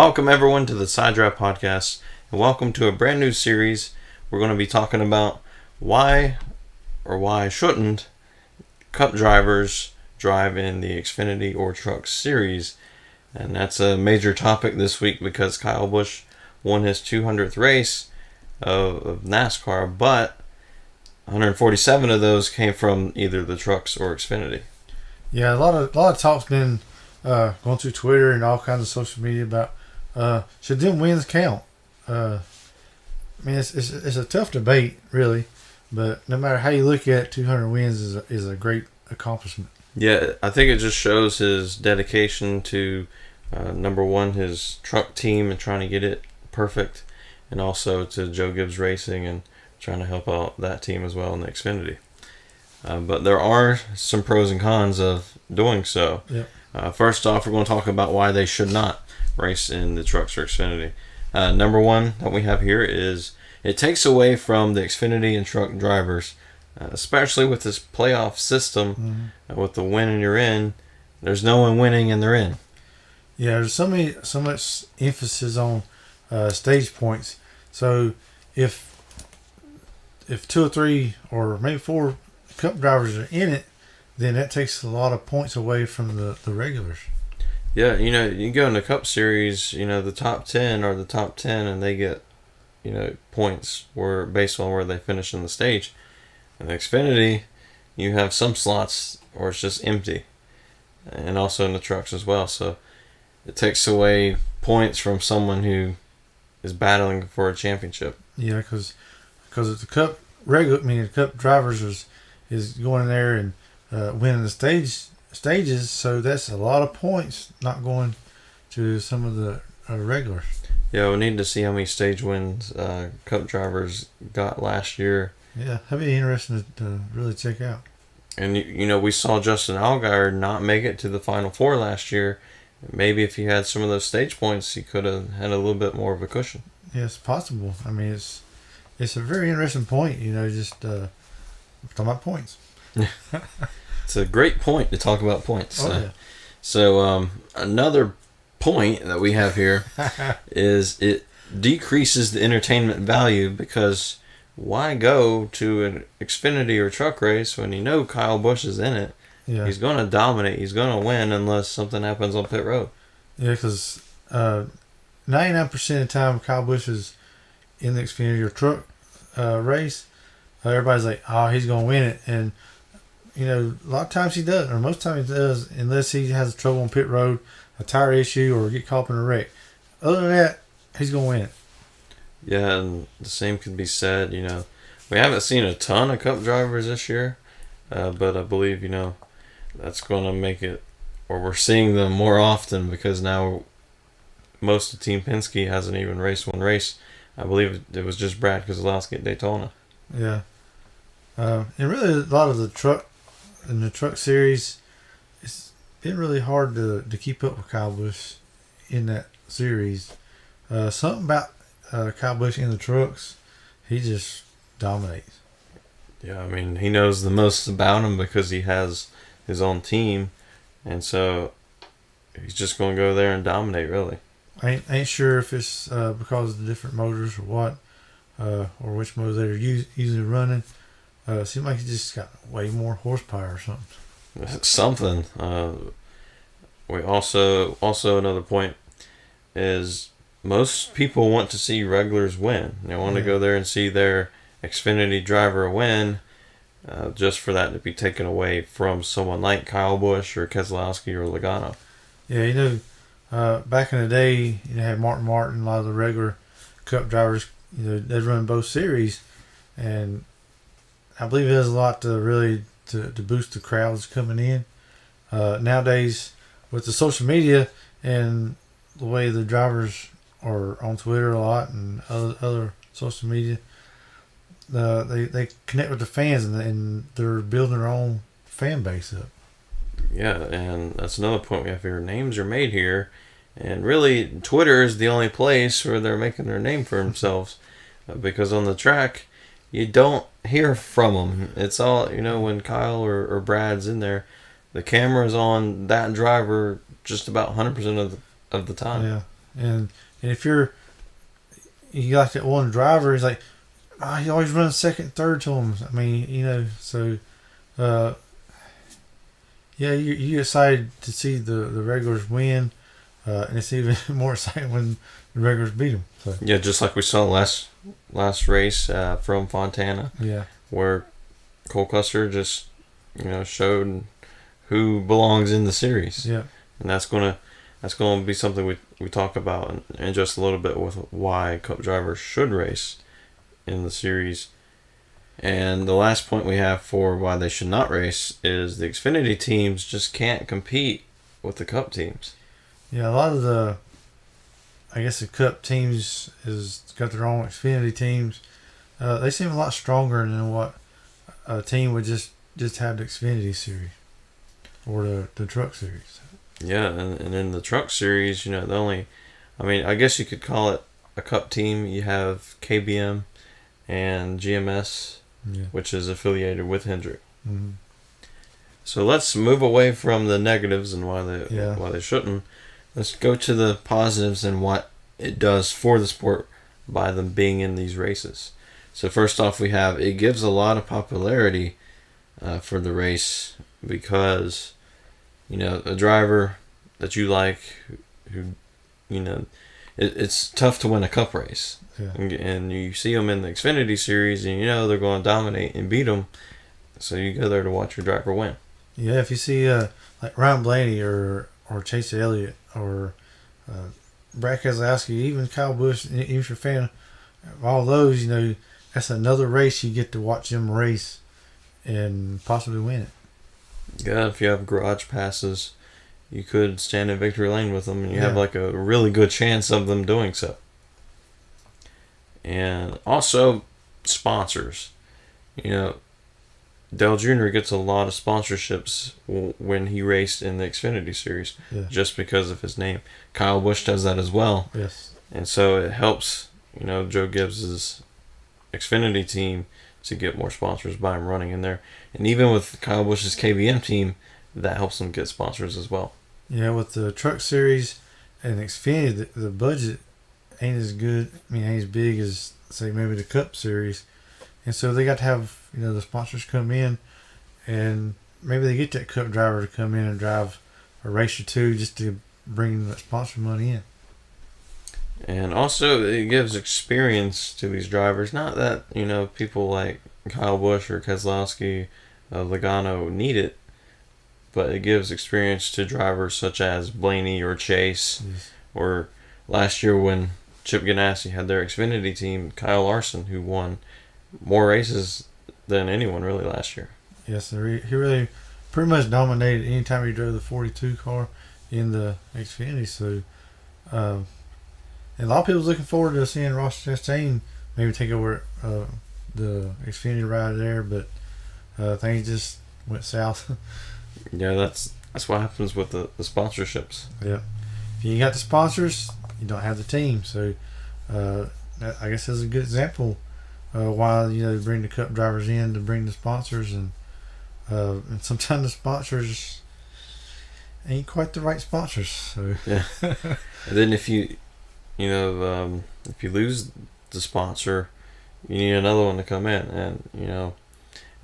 Welcome everyone to the Side Drive Podcast, and welcome to a brand new series. We're going to be talking about why or why shouldn't Cup drivers drive in the Xfinity or Truck Series. And that's a major topic this week because Kyle Busch won his 200th race of NASCAR, but 147 of those came from either the trucks or Xfinity. Yeah, a lot of talk's been going through Twitter and all kinds of social media about should them wins count. I mean, it's a tough debate, really, but no matter how you look at it, 200 wins is a great accomplishment. Yeah, I think it just shows his dedication to number one, his truck team and trying to get it perfect, and also to Joe Gibbs Racing and trying to help out that team as well in the Xfinity. But there are some pros and cons of doing so. Yep. First off, we're going to talk about why they should not race in the trucks or Xfinity. Number one that we have here is it takes away from the Xfinity and truck drivers, especially with this playoff system. With the win and you're in, there's no one winning and they're in. Yeah, there's so much emphasis on stage points. So if 2 or 3 or maybe 4 Cup drivers are in it, then that takes a lot of points away from the regulars. Yeah, you go in the Cup Series, the top 10 are the top 10 and they get, points based on where they finish in the stage. In the Xfinity, you have some slots where it's just empty. And also in the trucks as well. So it takes away points from someone who is battling for a championship. Yeah, because if the the Cup drivers is going in there and winning the stages, so that's a lot of points not going to some of the regulars. Yeah, we need to see how many stage wins Cup drivers got last year. Yeah, that'd be interesting to really check out. And we saw Justin Allgaier not make it to the Final Four last year. Maybe if he had some of those stage points, he could have had a little bit more of a cushion. Yeah, it's possible. I mean, it's a very interesting point. Just talking about points. It's a great point to talk about points. Oh, yeah. So another point that we have here is it decreases the entertainment value because why go to an Xfinity or truck race when Kyle Busch is in it? Yeah. He's going to dominate. He's going to win unless something happens on pit road. Yeah, because 99% of the time Kyle Busch is in the Xfinity or truck race, everybody's like, oh, he's going to win it. And a lot of times he does, or most times he does, unless he has trouble on pit road, a tire issue, or get caught up in a wreck. Other than that, he's going to win it. Yeah, and the same can be said, we haven't seen a ton of Cup drivers this year, but I believe, that's going to make it, or we're seeing them more often because now most of Team Penske hasn't even raced one race. I believe it was just Brad Keselowski at Daytona. Yeah. And really a lot of the truck series, it's been really hard to keep up with Kyle Busch in that series. Something about Kyle Busch in the trucks, he just dominates. Yeah, I mean, he knows the most about him because he has his own team, and so he's just going to go there and dominate, really. I ain't sure if it's because of the different motors or what, or which motor they're usually running. Seems like he just got way more horsepower or something. Something. We also another point is most people want to see regulars win. They want to go there and see their Xfinity driver win, just for that to be taken away from someone like Kyle Busch or Keselowski or Logano. Yeah, back in the day, you had Martin, a lot of the regular Cup drivers, they'd run both series, and I believe it has a lot to boost the crowds coming in. Nowadays, with the social media and the way the drivers are on Twitter a lot and other social media, they connect with the fans and they're building their own fan base up. Yeah, and that's another point we have here. Names are made here, and really Twitter is the only place where they're making their name for themselves, because on the track you don't hear from them. It's all, when Kyle or Brad's in there, the camera's on that driver just about 100% of the time. Yeah, And if you like that one driver, he's like, he always runs second, third to him. I mean, so uh, yeah, you excited to see the regulars win, and it's even more exciting when the regulars beat them. So Yeah, just like we saw last race from Fontana, yeah, where Cole Custer just showed who belongs in the series, yeah, and that's gonna be something we talk about in just a little bit with why Cup drivers should race in the series. And the last point we have for why they should not race is the Xfinity teams just can't compete with the Cup teams. yeah. A lot of I guess the Cup teams is got their own Xfinity teams. They seem a lot stronger than what a team would just have the Xfinity series or the Truck Series. Yeah, and in the Truck Series, I guess you could call it a Cup team. You have KBM and GMS, Yeah. which is affiliated with Hendrick. Mm-hmm. So let's move away from the negatives and why they shouldn't. Let's go to the positives and what it does for the sport by them being in these races. So first off, we have it gives a lot of popularity for the race because a driver that you like who it's tough to win a Cup race. Yeah. And you see them in the Xfinity series, and they're going to dominate and beat them. So you go there to watch your driver win. Yeah, if you see like Ryan Blaney or Chase Elliott or Brad Keselowski, even Kyle Busch, even if you're a fan of all those, that's another race you get to watch them race and possibly win it. Yeah, if you have garage passes, you could stand in victory lane with them, and you have Yeah. like a really good chance of them doing so. And also sponsors. Dale Jr. gets a lot of sponsorships when he raced in the Xfinity series, Yeah. just because of his name. Kyle Busch does that as well, Yes. and so it helps Joe Gibbs's Xfinity team to get more sponsors by him running in there. And even with Kyle Busch's KBM team, that helps him get sponsors as well. Yeah, with the Truck Series and Xfinity, the budget ain't as good. I mean, ain't as big as say maybe the Cup Series, and so they got to have the sponsors come in, and maybe they get that Cup driver to come in and drive a race or two just to bring that sponsor money in. And also, it gives experience to these drivers. Not that people like Kyle Busch or Keselowski, Logano need it, but it gives experience to drivers such as Blaney or Chase, Yes. or last year when Chip Ganassi had their Xfinity team, Kyle Larson, who won more races than anyone really last year. Yes, sir. He really pretty much dominated anytime he drove the 42 car in the Xfinity. So, and a lot of people was looking forward to seeing Ross Chastain maybe take over the Xfinity ride there, but things just went south. Yeah, that's what happens with the sponsorships. Yeah. If you got the sponsors, you don't have the team. So, I guess that's a good example why they bring the Cup drivers in to bring the sponsors, and sometimes the sponsors ain't quite the right sponsors. So Yeah. And then if you lose the sponsor, you need another one to come in, and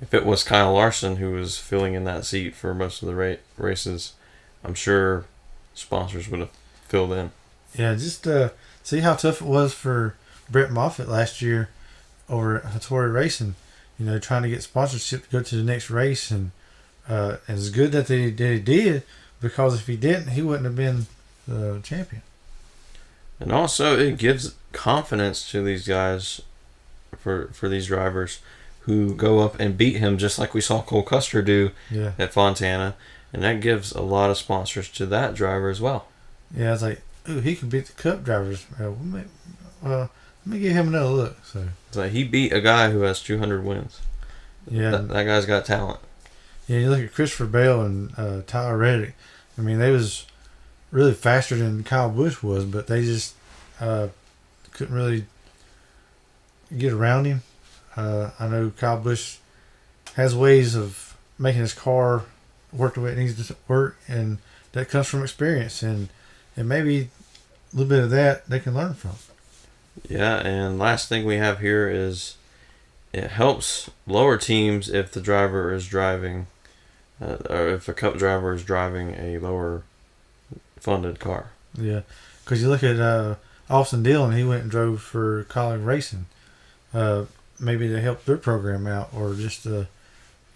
if it was Kyle Larson who was filling in that seat for most of the races, I'm sure sponsors would have filled in. yeah, just see how tough it was for Brett Moffitt last year over at Hattori Racing. Trying to get sponsorship to go to the next race, and it's good that they did, because if he didn't, he wouldn't have been the champion. And also, it gives confidence to these guys, for these drivers who go up and beat him, just like we saw Cole Custer do Yeah, at Fontana, and that gives a lot of sponsors to that driver as well. yeah. It's like, ooh, he could beat the Cup drivers. Let me give him another look. So It's like he beat a guy who has 200 wins. yeah, That guy's got talent. yeah. You look at Christopher Bale and Tyler Reddick. I mean, they was really faster than Kyle Busch was, but they just couldn't really get around him. I know Kyle Busch has ways of making his car work the way it needs to work, and that comes from experience. And maybe little bit of that they can learn from. Yeah, and last thing we have here is it helps lower teams if the driver is driving, or if a Cup driver is driving a lower funded car. Yeah, because you look at Austin Dillon, he went and drove for College Racing. Maybe to help their program out, or just to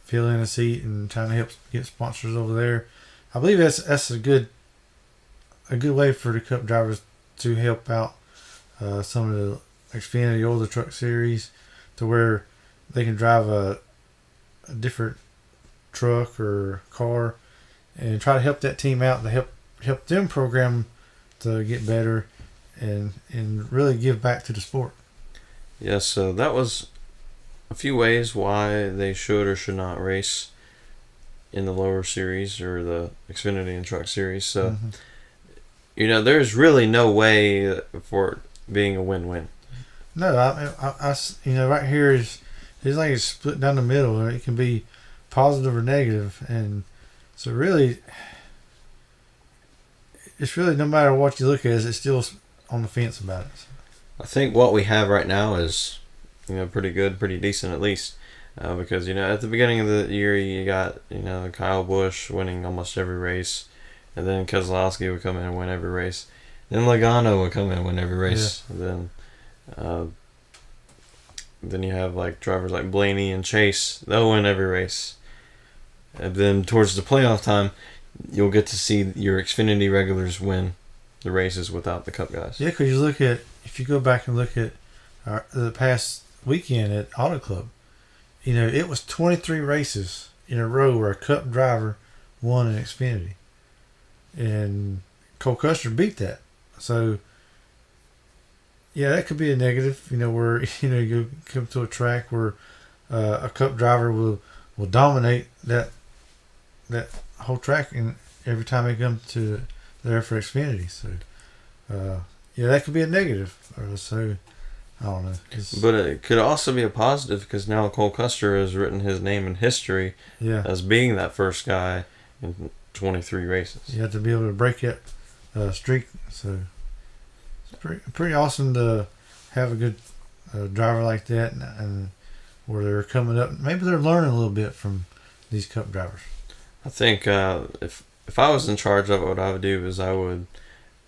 fill in a seat and trying to help get sponsors over there. I believe that's a good way for the Cup drivers to help out some of the Xfinity or the Truck Series, to where they can drive a different truck or car and try to help that team out, to help them program to get better and really give back to the sport. Yes, so that was a few ways why they should or should not race in the lower series or the Xfinity and Truck Series. So, there's really no way for it being a win-win. No, I right here is like it's split down the middle. It can be positive or negative, and so really, it's really no matter what you look at, it's still on the fence about it. I think what we have right now is, pretty good, pretty decent at least. Because, at the beginning of the year, you got, Kyle Busch winning almost every race. And then Keselowski would come in and win every race. Then Logano would come in and win every race. Yeah. Then you have like drivers like Blaney and Chase. They'll win every race. And then towards the playoff time, you'll get to see your Xfinity regulars win the races without the Cup guys. Yeah, because if you go back and look at the past weekend at Auto Club, it was 23 races in a row where a Cup driver won an Xfinity. And Cole Custer beat that. So, yeah, that could be a negative, where, you come to a track where a Cup driver will dominate that whole track, and every time they come to there for Xfinity. So, that could be a negative. So, I don't know. But it could also be a positive, because now Cole Custer has written his name in history as being that first guy in 23 races. You have to be able to break that streak. So it's pretty awesome to have a good driver like that, and where they're coming up. Maybe they're learning a little bit from these Cup drivers. I think if I was in charge of it, what I would do is I would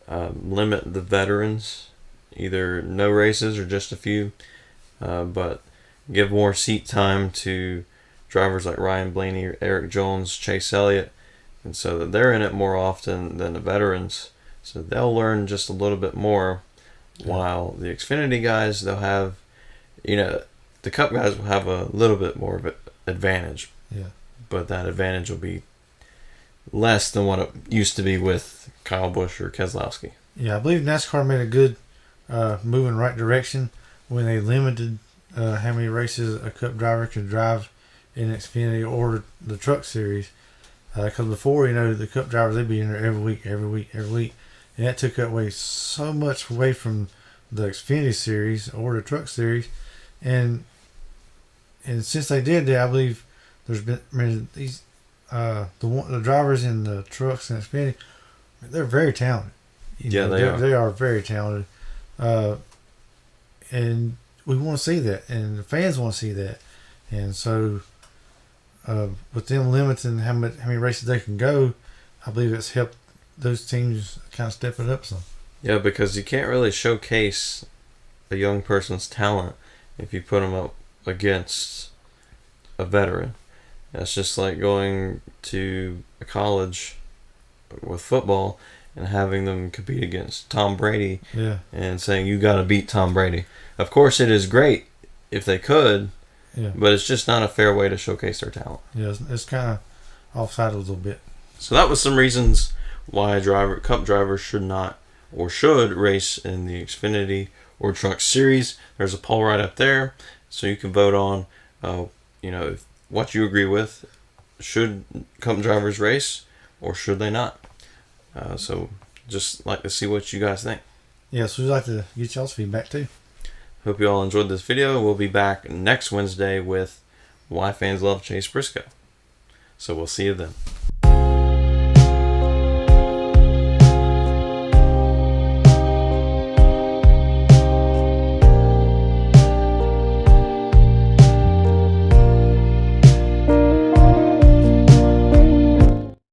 limit the veterans. Either no races or just a few, but give more seat time to drivers like Ryan Blaney, Eric Jones, Chase Elliott, and so that they're in it more often than the veterans. So they'll learn just a little bit more, while the Xfinity guys, they'll have, the Cup guys will have a little bit more of an advantage. Yeah. But that advantage will be less than what it used to be with Kyle Busch or Keselowski. Yeah, I believe NASCAR made a good move in the right direction when they limited how many races a Cup driver could drive in Xfinity or the Truck Series. Because before, the Cup drivers, they'd be in there every week. And that took away so much away from the Xfinity Series or the Truck Series. And since they did that, I believe there's been these the drivers in the trucks and Xfinity, they're very talented. They are. They are very talented. And we want to see that, and the fans want to see that, and so with them limiting how many races they can go, I believe it's helped those teams kind of step it up some. Yeah, because you can't really showcase a young person's talent if you put them up against a veteran. That's just like going to a college with football and having them compete against Tom Brady, and saying you got to beat Tom Brady. Of course, it is great if they could, but it's just not a fair way to showcase their talent. Yeah, it's kind of offside a little bit. So that was some reasons why Cup drivers should not or should race in the Xfinity or Truck Series. There's a poll right up there, so you can vote on, what you agree with. Should Cup drivers race or should they not? So just like to see what you guys think. Yeah, so we'd like to get y'all's feedback too. Hope you all enjoyed this video. We'll be back next Wednesday with Why Fans Love Chase Briscoe. So we'll see you then.